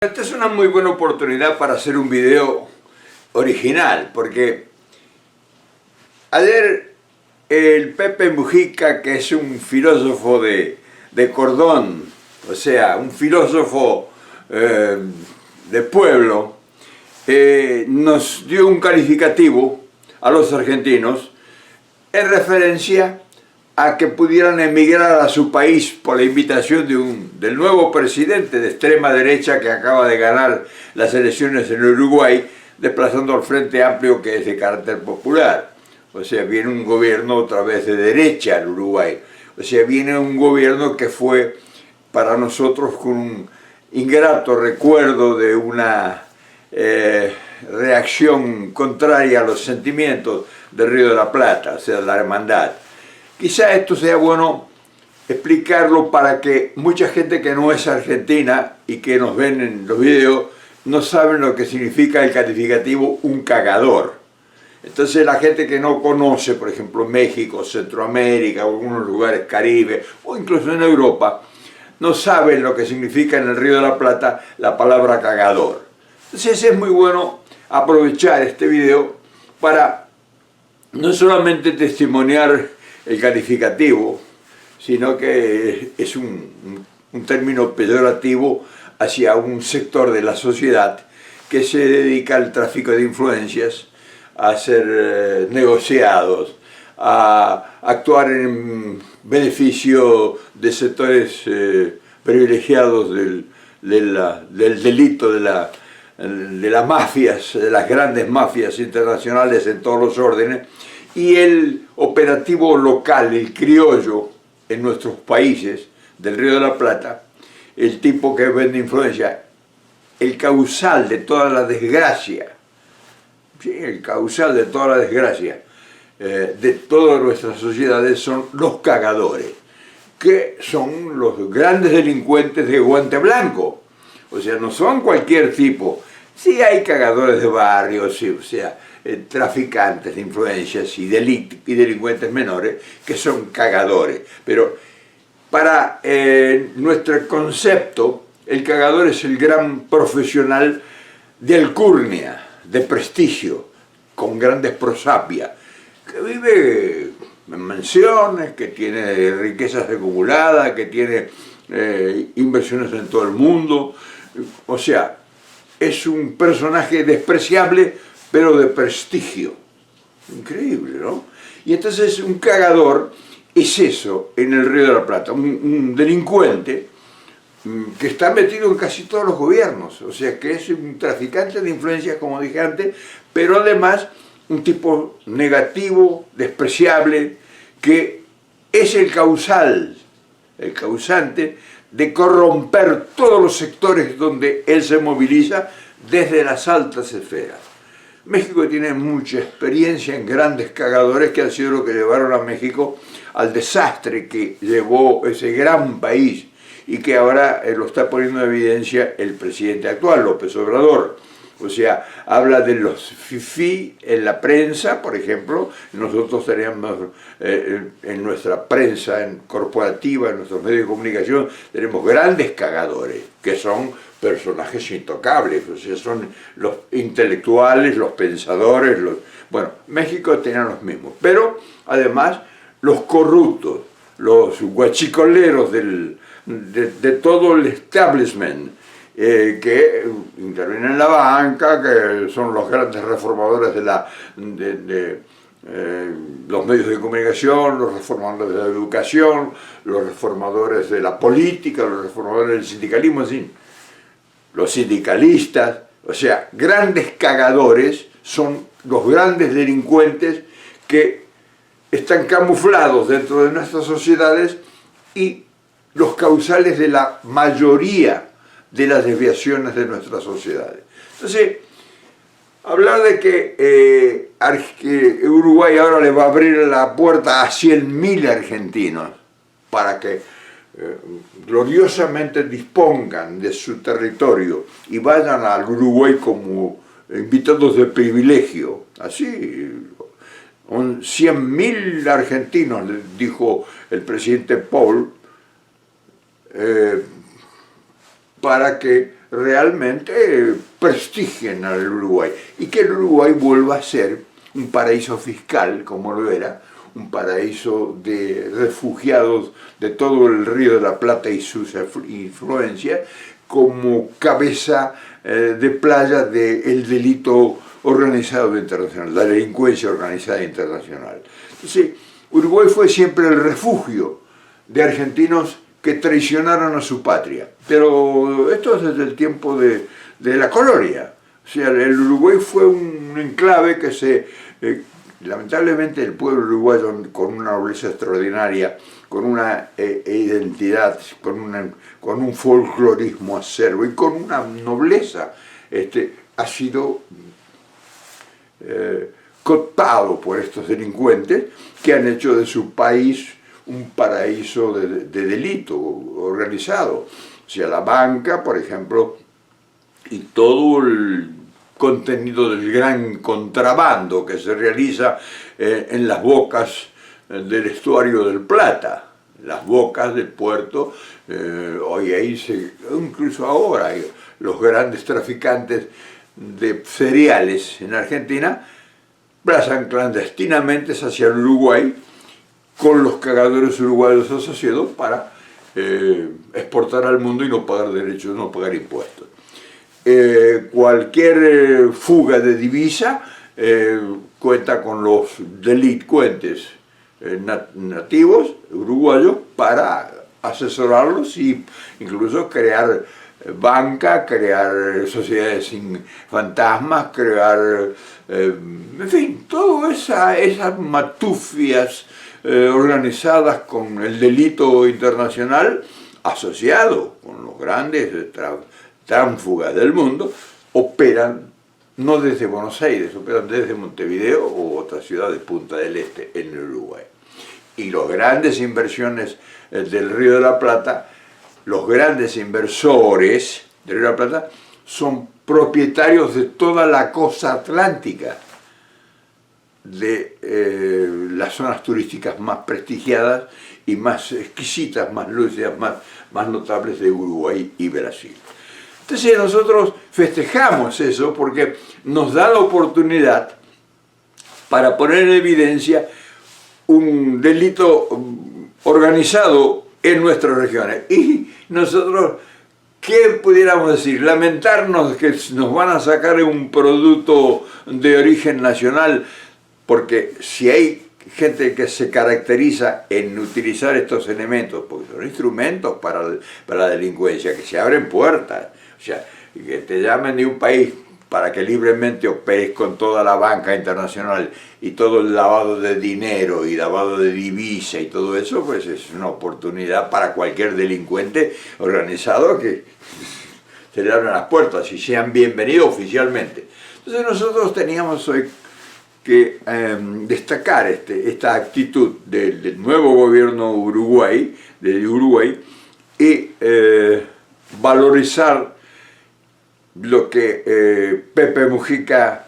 Esta es una muy buena oportunidad para hacer un video original, porque ayer el Pepe Mujica, que es un filósofo de cordón, o sea, un filósofo de pueblo, nos dio un calificativo a los argentinos en referencia a que pudieran emigrar a su país por la invitación del nuevo presidente de extrema derecha que acaba de ganar las elecciones en Uruguay, desplazando al Frente Amplio, que es de carácter popular. O sea, viene un gobierno otra vez de derecha en Uruguay. O sea, viene un gobierno que fue para nosotros con un ingrato recuerdo de una reacción contraria a los sentimientos del Río de la Plata, o sea, la hermandad. Quizá esto sea bueno explicarlo para que mucha gente que no es argentina y que nos ven en los videos no saben lo que significa el calificativo un cagador. Entonces la gente que no conoce, por ejemplo, México, Centroamérica o algunos lugares Caribe o incluso en Europa, no saben lo que significa en el Río de la Plata la palabra cagador. Entonces es muy bueno aprovechar este video para no solamente testimoniar el calificativo, sino que es un término peyorativo hacia un sector de la sociedad que se dedica al tráfico de influencias, a ser negociados, a actuar en beneficio de sectores privilegiados del delito de las mafias, de las grandes mafias internacionales en todos los órdenes, y el operativo local, el criollo en nuestros países del Río de la Plata, el tipo que vende influencia, el causal de toda la desgracia, ¿sí? El causal de toda la desgracia de todas nuestras sociedades son los cagadores, que son los grandes delincuentes de guante blanco. O sea, no son cualquier tipo. Sí hay cagadores de barrio, sí, o sea, traficantes de influencias y delincuentes menores que son cagadores. Pero para nuestro concepto, el cagador es el gran profesional de alcurnia, de prestigio, con grandes prosapias, que vive en mansiones, que tiene riquezas acumuladas, que tiene inversiones en todo el mundo. O sea, es un personaje despreciable, pero de prestigio. Increíble, ¿no? Y entonces un cagador es eso en el Río de la Plata, un delincuente que está metido en casi todos los gobiernos, o sea que es un traficante de influencias, como dije antes, pero además un tipo negativo, despreciable, que es el causante de corromper todos los sectores donde él se moviliza desde las altas esferas. México tiene mucha experiencia en grandes cagadores que han sido lo que llevaron a México al desastre que llevó ese gran país y que ahora lo está poniendo en evidencia el presidente actual, López Obrador. O sea, habla de los fifí en la prensa, por ejemplo. Nosotros tenemos en nuestra prensa corporativa, en nuestros medios de comunicación, tenemos grandes cagadores, que son personajes intocables, o sea, son los intelectuales, los pensadores, bueno, México tenía los mismos, pero además los corruptos, los guachicoleros de todo el establishment, que intervienen en la banca, que son los grandes reformadores de los medios de comunicación, los reformadores de la educación, los reformadores de la política, los reformadores del sindicalismo, así. Los sindicalistas, o sea, grandes cagadores son los grandes delincuentes que están camuflados dentro de nuestras sociedades y los causales de la mayoría de las desviaciones de nuestras sociedades. Entonces, hablar de que Uruguay ahora le va a abrir la puerta a 100.000 argentinos para que gloriosamente dispongan de su territorio y vayan al Uruguay como invitados de privilegio, así, 100.000 argentinos, dijo el presidente Paul, para que realmente prestigien al Uruguay y que el Uruguay vuelva a ser un paraíso fiscal, como lo era, un paraíso de refugiados de todo el Río de la Plata y sus influencias, como cabeza de playa del delito organizado internacional, la delincuencia organizada internacional. Entonces, Uruguay fue siempre el refugio de argentinos que traicionaron a su patria. Pero esto es desde el tiempo de la colonia. O sea, el Uruguay fue un enclave que lamentablemente el pueblo uruguayo, con una nobleza extraordinaria, con una identidad, con un folclorismo acervo y con una nobleza, ha sido cooptado por estos delincuentes que han hecho de su país un paraíso de delito organizado. O sea, la banca, por ejemplo, y todo el contenido del gran contrabando que se realiza en las bocas del estuario del Plata, las bocas del puerto. Hoy ahí incluso ahora los grandes traficantes de cereales en Argentina pasan clandestinamente hacia el Uruguay con los cagadores uruguayos asociados para exportar al mundo y no pagar derechos, no pagar impuestos. Cualquier fuga de divisa cuenta con los delincuentes nativos uruguayos para asesorarlos y incluso crear banca, crear sociedades sin fantasmas, crear, en fin, todas esas matufias organizadas con el delito internacional asociado con los grandes tránfugas del mundo, operan no desde Buenos Aires, operan desde Montevideo o otra ciudad de Punta del Este en Uruguay. Y las grandes inversiones del Río de la Plata, los grandes inversores del Río de la Plata son propietarios de toda la costa atlántica, de las zonas turísticas más prestigiadas y más exquisitas, más lúcidas, más notables de Uruguay y Brasil. Entonces nosotros festejamos eso porque nos da la oportunidad para poner en evidencia un delito organizado en nuestras regiones. Y nosotros, ¿qué pudiéramos decir? Lamentarnos que nos van a sacar un producto de origen nacional, porque si hay gente que se caracteriza en utilizar estos elementos, porque son instrumentos para la delincuencia, que se abren puertas, o sea, que te llamen de un país para que libremente operes con toda la banca internacional y todo el lavado de dinero y lavado de divisa y todo eso, pues es una oportunidad para cualquier delincuente organizado que se le abran las puertas y sean bienvenidos oficialmente. Entonces nosotros teníamos hoy que destacar esta actitud del nuevo gobierno de Uruguay y valorizar lo que Pepe Mujica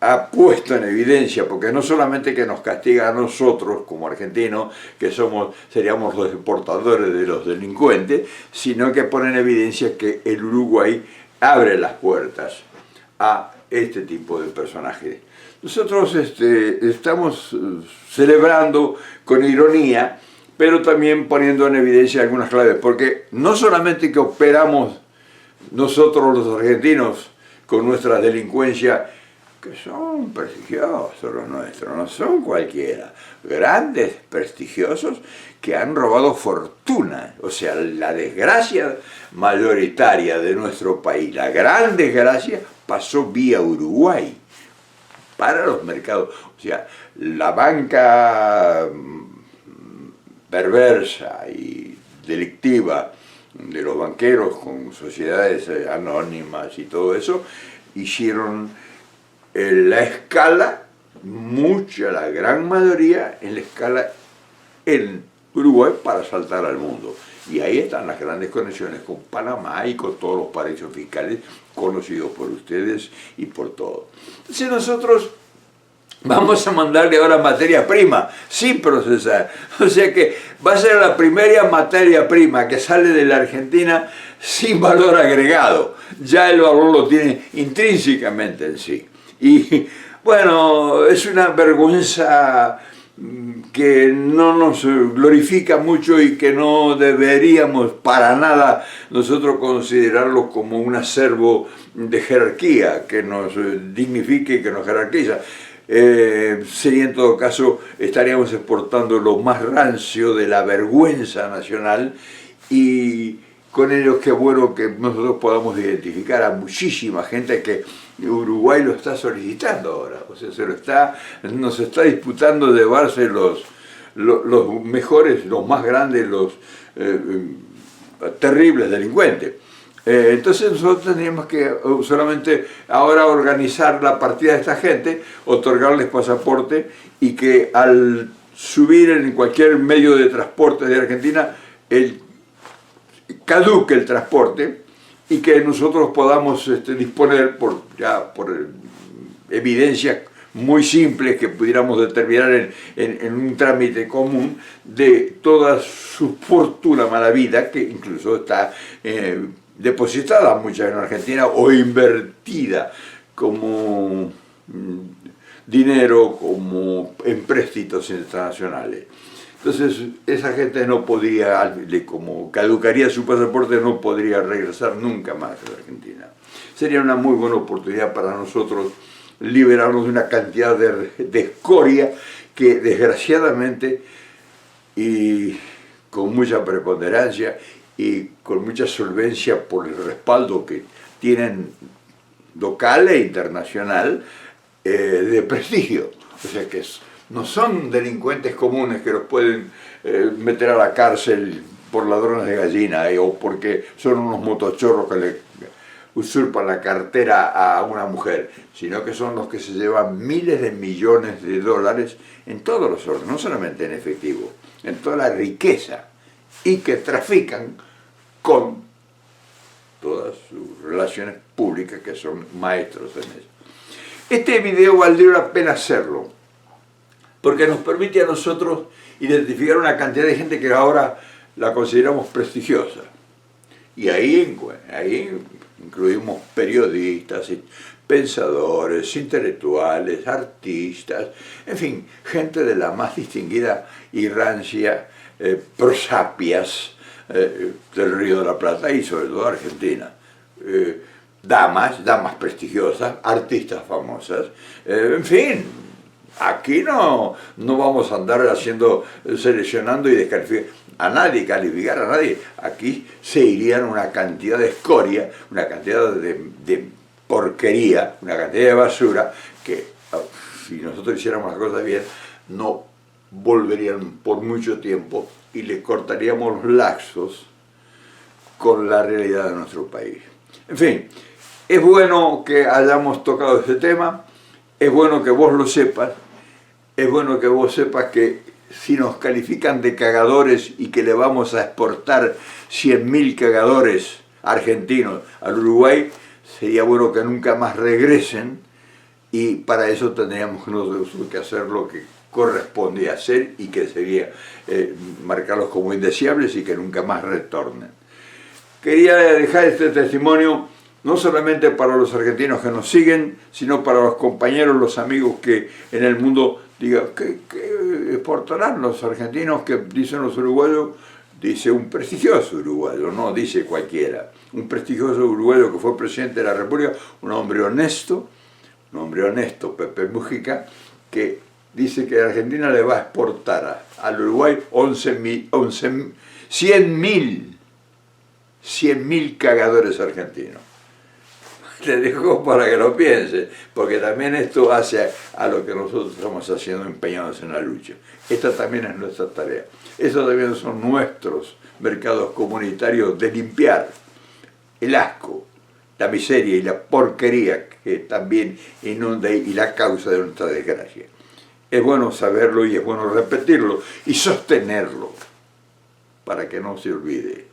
ha puesto en evidencia, porque no solamente que nos castiga a nosotros como argentinos, que seríamos los deportadores de los delincuentes, sino que pone en evidencia que el Uruguay abre las puertas a este tipo de personajes. Nosotros estamos celebrando con ironía, pero también poniendo en evidencia algunas claves, porque no solamente que operamos nosotros los argentinos con nuestra delincuencia, que son prestigiosos los nuestros, no son cualquiera, grandes, prestigiosos, que han robado fortuna. O sea, la desgracia mayoritaria de nuestro país, la gran desgracia, pasó vía Uruguay para los mercados. O sea, la banca perversa y delictiva de los banqueros con sociedades anónimas y todo eso, hicieron la escala, la gran mayoría, en la escala en Uruguay para saltar al mundo. Y ahí están las grandes conexiones con Panamá y con todos los paraísos fiscales conocidos por ustedes y por todos. Entonces nosotros vamos a mandarle ahora materia prima, sin procesar. O sea que va a ser la primera materia prima que sale de la Argentina sin valor agregado, ya el valor lo tiene intrínsecamente en sí. Y bueno, es una vergüenza que no nos glorifica mucho y que no deberíamos para nada nosotros considerarlo como un acervo de jerarquía que nos dignifique y que nos jerarquiza. Sería en todo caso, estaríamos exportando lo más rancio de la vergüenza nacional, y con ello qué bueno que nosotros podamos identificar a muchísima gente que Uruguay lo está solicitando ahora, o sea, nos está disputando llevarse los mejores, los más grandes, los terribles delincuentes. Entonces nosotros tendríamos que solamente ahora organizar la partida de esta gente, otorgarles pasaporte, y que al subir en cualquier medio de transporte de Argentina caduque el transporte, y que nosotros podamos disponer por evidencias muy simples que pudiéramos determinar en un trámite común de toda su fortuna mala vida, que incluso está depositada muchas en Argentina o invertida como dinero, como empréstitos internacionales. Entonces esa gente no podría, como caducaría su pasaporte, no podría regresar nunca más a la Argentina. Sería una muy buena oportunidad para nosotros liberarnos de una cantidad de escoria que desgraciadamente, y con mucha preponderancia y con mucha solvencia por el respaldo que tienen local e internacional, de prestigio. O sea que no son delincuentes comunes que los pueden meter a la cárcel por ladrones de gallina, o porque son unos motochorros que le usurpan la cartera a una mujer, sino que son los que se llevan miles de millones de dólares en todos los órdenes, no solamente en efectivo, en toda la riqueza, y que trafican con todas sus relaciones públicas, que son maestros en eso. Este video valdría la pena hacerlo, porque nos permite a nosotros identificar una cantidad de gente que ahora la consideramos prestigiosa. Y ahí incluimos periodistas, pensadores, intelectuales, artistas, en fin, gente de la más distinguida y rancia prosapias del Río de la Plata y sobre todo Argentina. Damas prestigiosas, artistas famosas, en fin. Aquí no vamos a andar seleccionando y descalificar a nadie. Aquí se irían una cantidad de escoria, una cantidad de porquería, una cantidad de basura, que si nosotros hiciéramos las cosas bien, no volverían por mucho tiempo y le cortaríamos los lazos con la realidad de nuestro país. En fin, es bueno que hayamos tocado este tema, es bueno que vos lo sepas. Es bueno que vos sepas que si nos califican de cagadores y que le vamos a exportar 100.000 cagadores argentinos al Uruguay, sería bueno que nunca más regresen, y para eso tendríamos que hacer lo que corresponde hacer, y que sería marcarlos como indeseables y que nunca más retornen. Quería dejar este testimonio no solamente para los argentinos que nos siguen, sino para los compañeros, los amigos que en el mundo digan, ¿qué exportarán los argentinos que dicen los uruguayos? Dice un prestigioso uruguayo, no dice cualquiera. Un prestigioso uruguayo que fue presidente de la República, un hombre honesto, Pepe Mujica, que dice que Argentina le va a exportar al Uruguay 100.000 cagadores argentinos. Te dejo para que lo pienses, porque también esto hace a lo que nosotros estamos haciendo, empeñados en la lucha. Esta también es nuestra tarea. Estos también son nuestros mercados comunitarios de limpiar el asco, la miseria y la porquería que también inunda y la causa de nuestra desgracia. Es bueno saberlo y es bueno repetirlo y sostenerlo para que no se olvide.